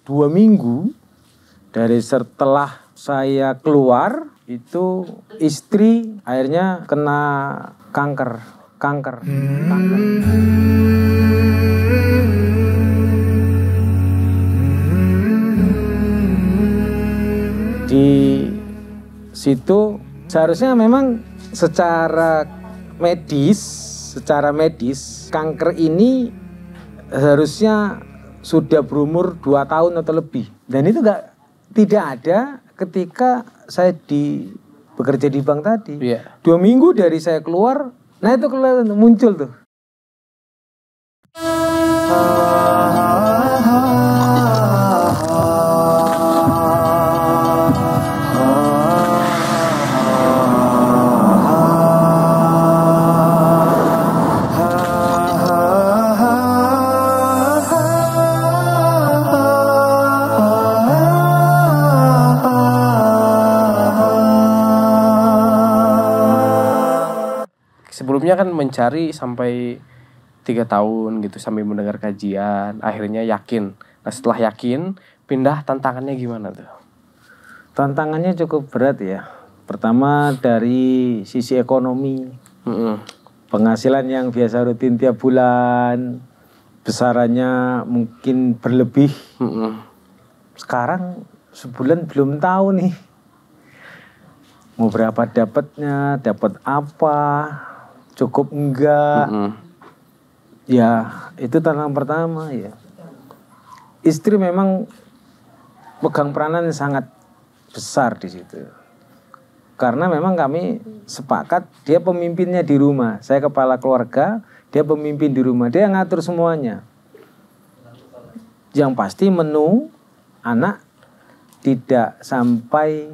2 minggu dari setelah saya keluar itu istri akhirnya kena kanker. Di situ seharusnya memang secara medis kanker ini harusnya sudah berumur 2 tahun atau lebih. Dan itu tidak ada ketika saya bekerja di bank tadi. 2 minggu dari saya keluar, nah itu muncul tuh. Sebelumnya kan mencari sampai 3 tahun gitu sambil mendengar kajian, akhirnya yakin. Nah setelah yakin, pindah tantangannya gimana tuh? Tantangannya cukup berat ya. Pertama dari sisi ekonomi, penghasilan yang biasa rutin tiap bulan, besarannya mungkin berlebih. Sekarang sebulan belum tahu nih mau berapa dapatnya, dapat apa, cukup enggak. Ya itu tantangan pertama ya. Istri memang pegang peranan yang sangat besar di situ. Karena memang kami sepakat dia pemimpinnya di rumah. Saya kepala keluarga, dia pemimpin di rumah. Dia yang ngatur semuanya. Yang pasti menu anak tidak sampai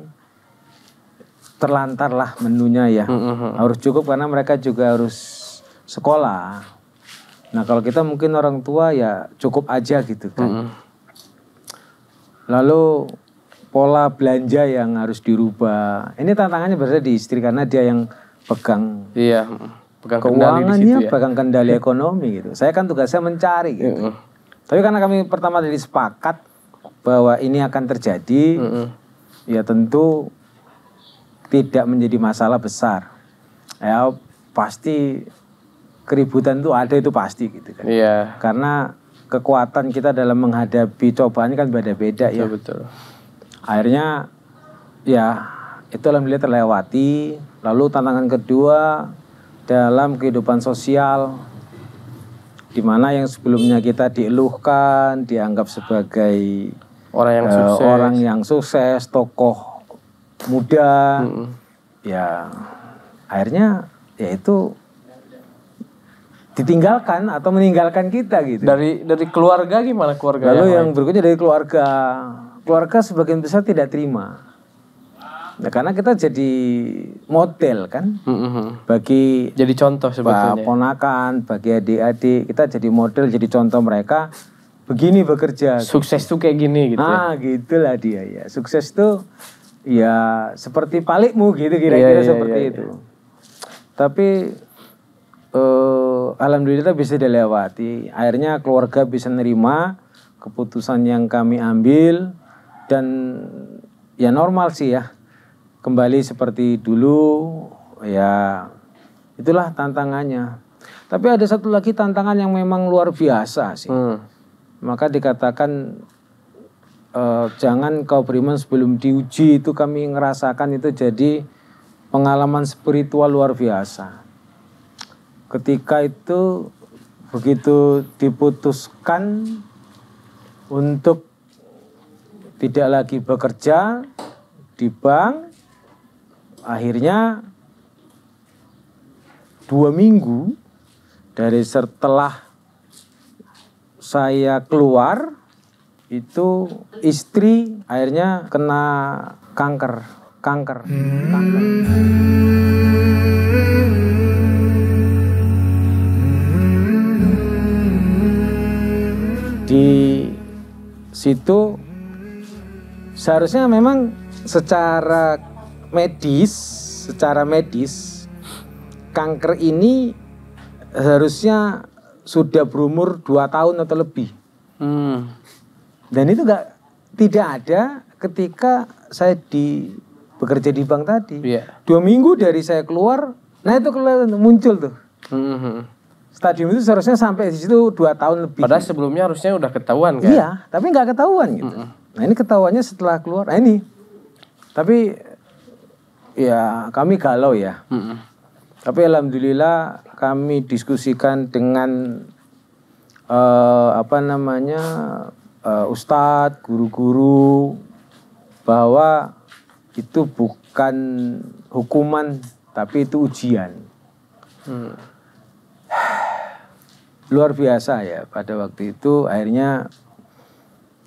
terlantar lah menunya ya. Harus cukup karena mereka juga harus sekolah. Nah kalau kita mungkin orang tua ya cukup aja gitu kan. Lalu pola belanja yang harus dirubah. Ini tantangannya berada di istri karena dia yang pegang keuangannya, pegang kendali ekonomi gitu. Saya kan tugasnya mencari gitu. Tapi karena kami pertama tadi sepakat bahwa ini akan terjadi, ya tentu tidak menjadi masalah besar. Ya pasti keributan itu ada, itu pasti gitu kan. Karena kekuatan kita dalam menghadapi cobaan kan beda-beda ya. Betul. Akhirnya ya itu alhamdulillah terlewati. Lalu tantangan kedua dalam kehidupan sosial, di mana yang sebelumnya kita dieluhkan, dianggap sebagai orang yang sukses, tokoh muda, ya akhirnya ya itu ditinggalkan atau meninggalkan kita gitu. Dari keluarga gimana keluarga? Lalu yang berikutnya dari keluarga sebagian besar tidak terima. Nah, karena kita jadi model kan, bagi jadi contoh sebetulnya. Ponakan, bagi adik-adik kita jadi model, jadi contoh mereka. Begini bekerja. Sukses tuh kayak gini gitu. Gitulah dia ya. Sukses tuh ya seperti palikmu gitu kira-kira seperti itu. Tapi alhamdulillah bisa dilewati. Akhirnya keluarga bisa nerima keputusan yang kami ambil dan ya normal sih ya. Kembali seperti dulu ya, itulah tantangannya. Tapi ada satu lagi tantangan yang memang luar biasa sih. Maka dikatakan jangan kau beriman sebelum diuji. Itu kami ngerasakan itu jadi pengalaman spiritual luar biasa. Ketika itu begitu diputuskan untuk tidak lagi bekerja di bank, akhirnya 2 minggu dari setelah saya keluar itu istri akhirnya kena kanker. Di situ seharusnya memang secara medis kanker ini harusnya sudah berumur 2 tahun atau lebih. Dan itu tidak ada ketika saya bekerja di bank tadi. Iya. 2 minggu dari saya keluar, nah itu muncul tuh. Stadium itu seharusnya sampai di situ 2 tahun lebih. Padahal sebelumnya harusnya udah ketahuan kan? Iya, tapi nggak ketahuan gitu. Nah ini ketahuannya setelah keluar. Nah ini, tapi ya kami galau ya. Tapi alhamdulillah kami diskusikan dengan ustadz, guru-guru, bahwa itu bukan hukuman tapi itu ujian. Luar biasa ya pada waktu itu. Akhirnya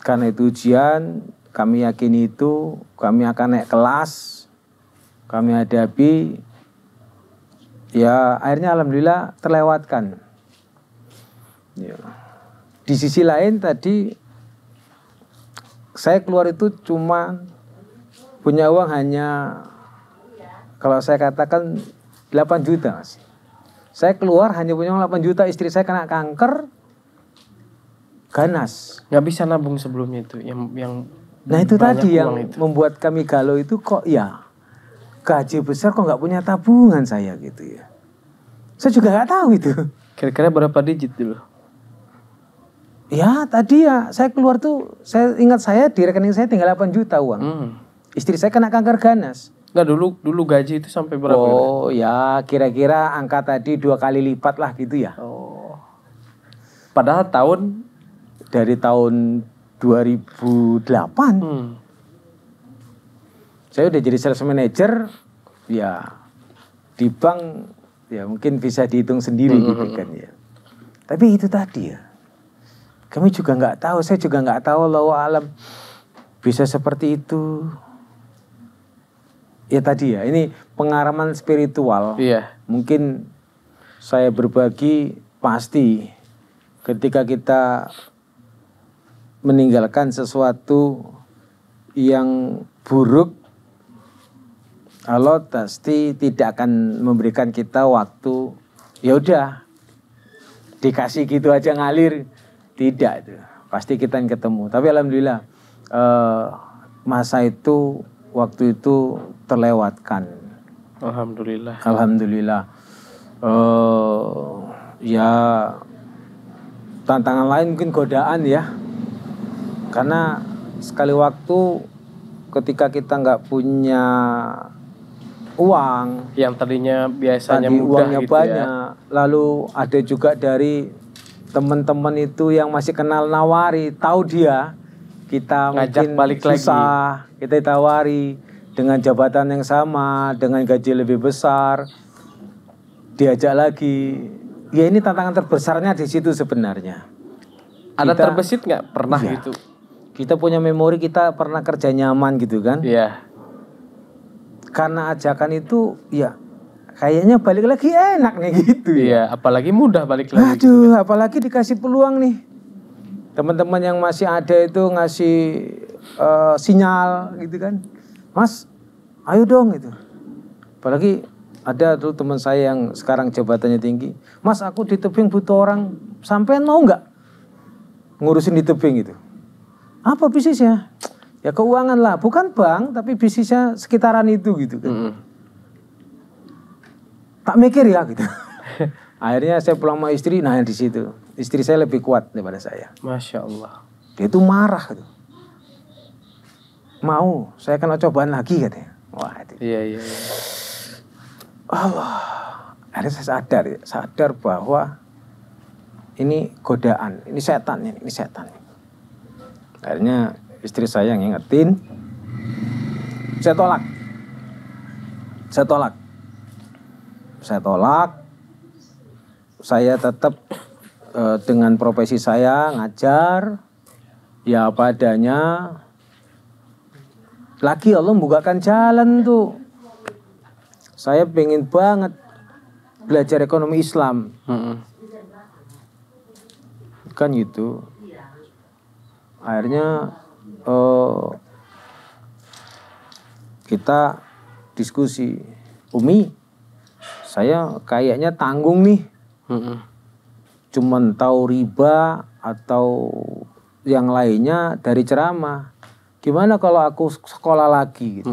karena itu ujian, kami yakini itu, kami akan naik kelas, kami hadapi. Ya akhirnya alhamdulillah terlewatkan ya. Di sisi lain tadi saya keluar itu cuma punya uang hanya, kalau saya katakan 8 juta Mas. Saya keluar hanya punya uang 8 juta, istri saya kena kanker, ganas. Nggak bisa nabung sebelumnya itu, yang Nah itu tadi yang itu membuat kami galau itu, kok ya gaji besar kok nggak punya tabungan saya gitu ya. Saya juga nggak tahu itu. Kira-kira berapa digit dulu? Ya tadi ya saya keluar tuh, saya ingat saya di rekening saya tinggal 8 juta uang. Istri saya kena kanker ganas. Nggak, dulu gaji itu sampai berapa? Oh ya kira-kira angka tadi 2 kali lipat lah gitu ya. Oh. Padahal dari tahun 2008 saya udah jadi sales manager ya di bank ya, mungkin bisa dihitung sendiri gitu kan ya. Tapi itu tadi ya, kami juga nggak tahu, saya juga nggak tahu Allahu alam bisa seperti itu. Ya tadi ya, ini pengalaman spiritual. Iya. Mungkin saya berbagi, pasti ketika kita meninggalkan sesuatu yang buruk, Allah pasti tidak akan memberikan kita waktu. Ya udah, dikasih gitu aja ngalir, tidak itu. Pasti kita yang ketemu. Tapi alhamdulillah masa itu, waktu itu terlewatkan. Alhamdulillah. Alhamdulillah. Ya tantangan lain mungkin godaan ya. Karena sekali waktu ketika kita nggak punya uang, yang tadinya biasanya tadi mudah uangnya gitu banyak, ya. Lalu ada juga dari teman-teman itu yang masih kenal nawari, tahu dia kita ngajak mungkin balik susah, lagi. Kita tawari dengan jabatan yang sama, dengan gaji lebih besar, diajak lagi. Ya ini tantangan terbesarnya di situ sebenarnya. Ada terbesit nggak pernah iya, gitu? Kita punya memori, kita pernah kerja nyaman gitu kan? Iya. Karena ajakan itu, ya kayaknya balik lagi enak nih gitu. Iya, apalagi mudah balik lagi. Aduh, gitu. Apalagi dikasih peluang nih. Teman-teman yang masih ada itu ngasih sinyal gitu kan. Mas, ayo dong gitu. Apalagi ada tuh teman saya yang sekarang jabatannya tinggi. Mas, aku di tebing butuh orang, sampean mau nggak ngurusin di tebing itu? Apa bisnisnya? Ya keuangan lah, bukan bank, tapi bisnisnya sekitaran itu gitu kan. Tak mikir ya gitu. Akhirnya saya pulang sama istri, nah di situ istri saya lebih kuat daripada saya. Masya Allah. Dia itu marah gitu. Mau, saya kena cobaan lagi katanya. Wah itu. Iya. Allah. Akhirnya saya sadar bahwa ini godaan, ini setan. Akhirnya istri saya yang ngingetin, saya tolak. Saya tetap dengan profesi saya ngajar, ya apa adanya. Lagi Allah membukakan jalan tuh. Saya pengen banget belajar ekonomi Islam. Kan gitu. Akhirnya kita diskusi, Umi, saya kayaknya tanggung nih, cuman tahu riba atau yang lainnya dari ceramah. gimana kalau aku sekolah lagi gitu.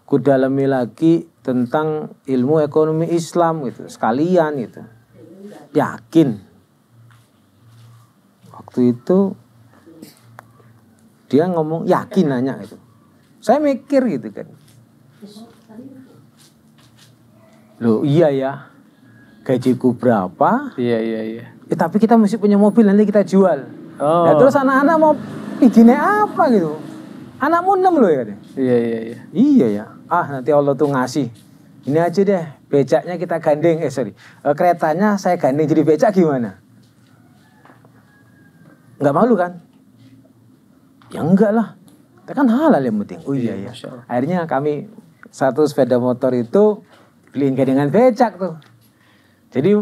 Ku dalami lagi tentang ilmu ekonomi Islam gitu, sekalian gitu. Yakin. Waktu itu dia ngomong yakin, nanya gitu. Saya mikir gitu kan. Loh iya ya, gajiku berapa? Iya. Tapi kita mesti punya mobil, nanti kita jual. Nah, terus anak-anak mau izinnya apa gitu? Anakmu 6 loh ya katanya. Iya. Iya ya. Nanti Allah tuh ngasih. Ini aja deh, becaknya kita gandeng. Keretanya saya gandeng jadi becak gimana? Nggak malu kan? Ya enggak lah. Itu kan halal yang penting. Oh iya ya. Akhirnya kami satu sepeda motor itu beliin gandengan becak tuh. Jadi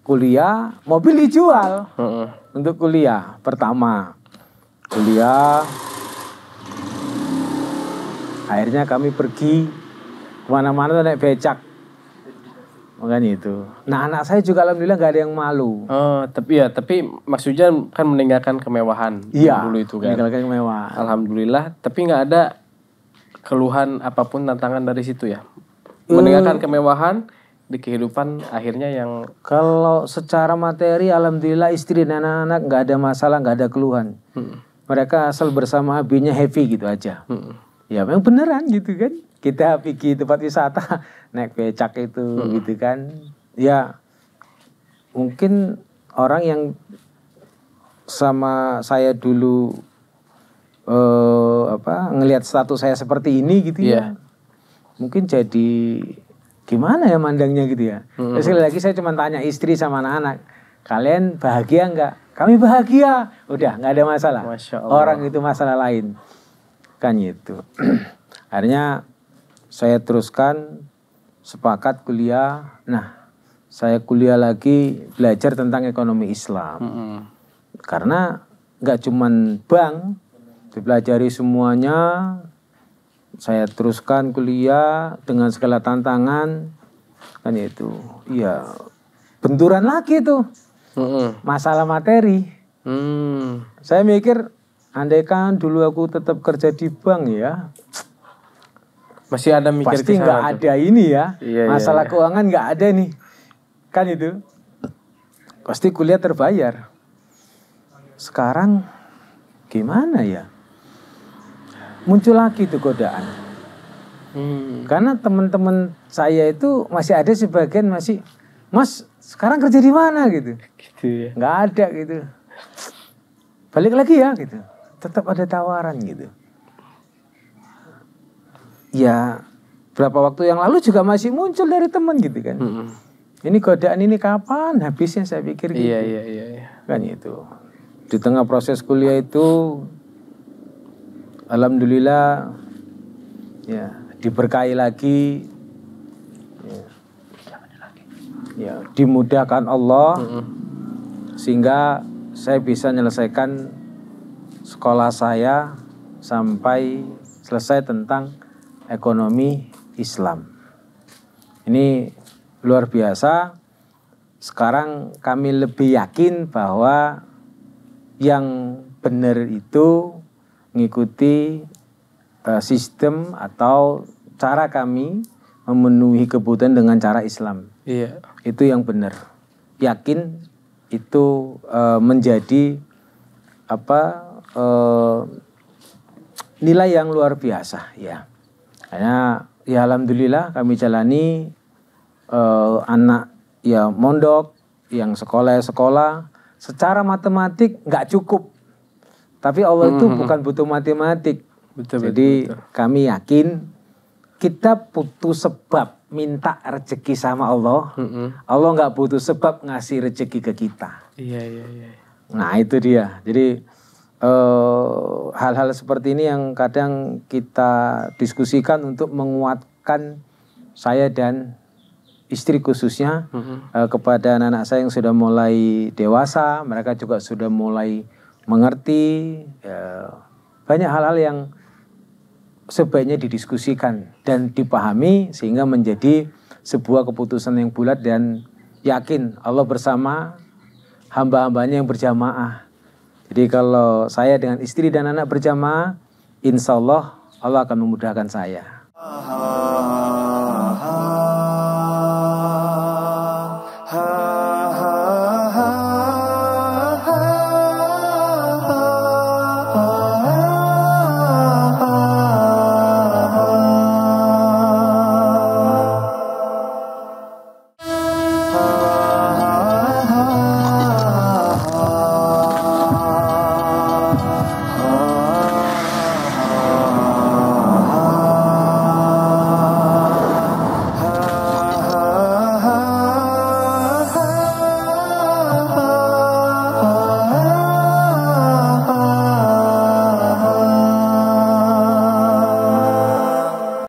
kuliah, mobil dijual. Untuk kuliah pertama. Kuliah. Akhirnya kami pergi kemana-mana tuh naik becak. Makanya itu. Nah anak saya juga alhamdulillah gak ada yang malu. Tapi Mas Hujan kan meninggalkan kemewahan dulu itu kan. Meninggalkan kemewahan. Alhamdulillah, tapi nggak ada keluhan apapun tantangan dari situ ya. Meninggalkan kemewahan di kehidupan akhirnya yang. Kalau secara materi alhamdulillah istri dan anak-anak nggak ada masalah, nggak ada keluhan. Mereka asal bersama hobinya happy gitu aja. Ya memang beneran gitu kan. Kita pergi tempat wisata naik becak itu gitu kan. Ya mungkin orang yang sama saya dulu ngelihat status saya seperti ini gitu ya. Mungkin jadi gimana ya mandangnya gitu ya. Terus sekali lagi saya cuma tanya istri sama anak-anak, kalian bahagia nggak? Kami bahagia. Udah nggak ada masalah. Masya Allah. Orang itu masalah lain. Kan gitu. Akhirnya saya teruskan sepakat kuliah. Nah, saya kuliah lagi belajar tentang ekonomi Islam. Karena nggak cuman bank, dipelajari semuanya. Saya teruskan kuliah dengan segala tantangan. Kan itu. Iya. Benturan lagi tuh. Masalah materi. Saya mikir, andaikan dulu aku tetap kerja di bank ya, masih ada mikir pasti nggak ada ini ya. Masalah keuangan nggak ada nih. Kan itu. Pasti kuliah terbayar. Sekarang gimana ya? Muncul lagi tuh godaan. Karena teman-teman saya itu masih ada sebagian masih, Mas sekarang kerja di mana gitu. Gitu ya. Nggak ada gitu. Balik lagi ya gitu. Tetap ada tawaran gitu. Ya berapa waktu yang lalu juga masih muncul dari teman gitu kan. Ini godaan ini kapan habisnya saya pikir gitu. Iya. Kan itu. Di tengah proses kuliah itu alhamdulillah ya diberkahi lagi. Ya, dimudahkan Allah sehingga saya bisa menyelesaikan sekolah saya sampai selesai tentang ekonomi Islam. Ini luar biasa. Sekarang kami lebih yakin bahwa yang benar itu mengikuti sistem atau cara kami memenuhi kebutuhan dengan cara Islam. Iya. Itu yang benar. Yakin itu menjadi nilai yang luar biasa ya. Karena ya alhamdulillah kami jalani anak ya mondok, yang sekolah secara matematik nggak cukup. Tapi Allah itu bukan butuh matematik. Jadi kami yakin kita butuh sebab minta rezeki sama Allah. Allah nggak butuh sebab ngasih rezeki ke kita. Iya. Nah itu dia. Jadi hal-hal seperti ini yang kadang kita diskusikan untuk menguatkan saya dan istri khususnya kepada anak-anak saya yang sudah mulai dewasa. Mereka juga sudah mulai mengerti banyak hal-hal yang sebaiknya didiskusikan dan dipahami sehingga menjadi sebuah keputusan yang bulat dan yakin Allah bersama hamba-hambanya yang berjamaah. Jadi kalau saya dengan istri dan anak berjamaah, insya Allah Allah akan memudahkan saya.